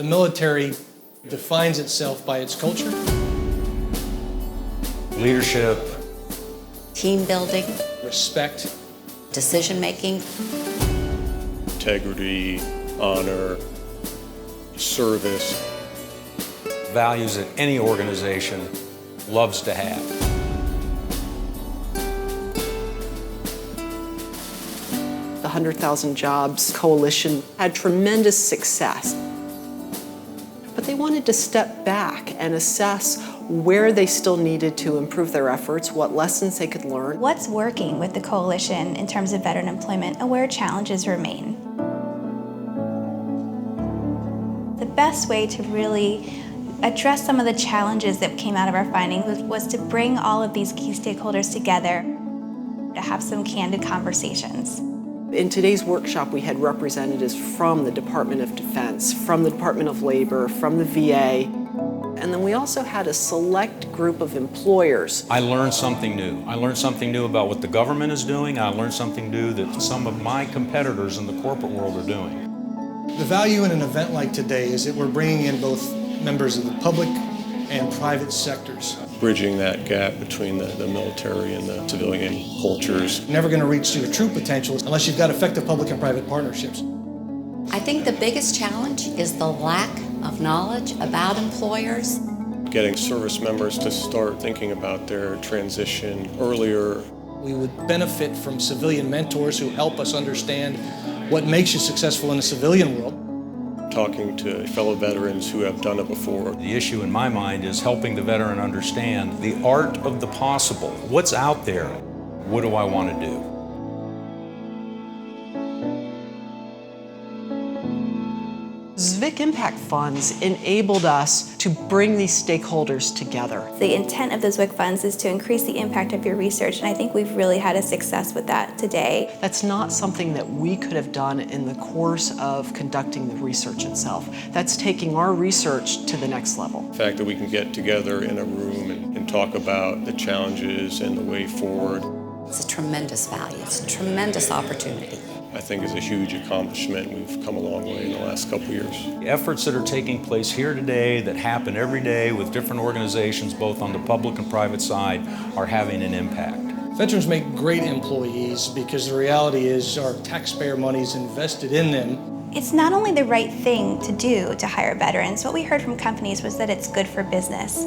The military defines itself by its culture. Leadership. Team building. Respect. Decision making. Integrity, honor, service. Values that any organization loves to have. The 100,000 Jobs Coalition had tremendous success. But they wanted to step back and assess where they still needed to improve their efforts, what lessons they could learn. What's working with the coalition in terms of veteran employment and where challenges remain? The best way to really address some of the challenges that came out of our findings was to bring all of these key stakeholders together to have some candid conversations. In today's workshop, we had representatives from the Department of Defense, from the Department of Labor, from the VA, and then we also had a select group of employers. I learned something new. I learned something new about what the government is doing. I learned something new that some of my competitors in the corporate world are doing. The value in an event like today is that we're bringing in both members of the public and private sectors. Bridging that gap between the military and the civilian cultures. You're never going to reach your true potential unless you've got effective public and private partnerships. I think the biggest challenge is the lack of knowledge about employers. Getting service members to start thinking about their transition earlier. We would benefit from civilian mentors who help us understand what makes you successful in the civilian world. Talking to fellow veterans who have done it before. The issue in my mind is helping the veteran understand the art of the possible. What's out there? What do I want to do? ZVIC Impact Funds enabled us to bring these stakeholders together. The intent of the ZWIC funds is to increase the impact of your research, and I think we've really had a success with that today. That's not something that we could have done in the course of conducting the research itself. That's taking our research to the next level. The fact that we can get together in a room and talk about the challenges and the way forward. It's a tremendous value. It's a tremendous opportunity. I think is a huge accomplishment. We've come a long way in the last couple of years. The efforts that are taking place here today, that happen every day with different organizations, both on the public and private side, are having an impact. Veterans make great employees because the reality is our taxpayer money is invested in them. It's not only the right thing to do to hire veterans. What we heard from companies was that it's good for business.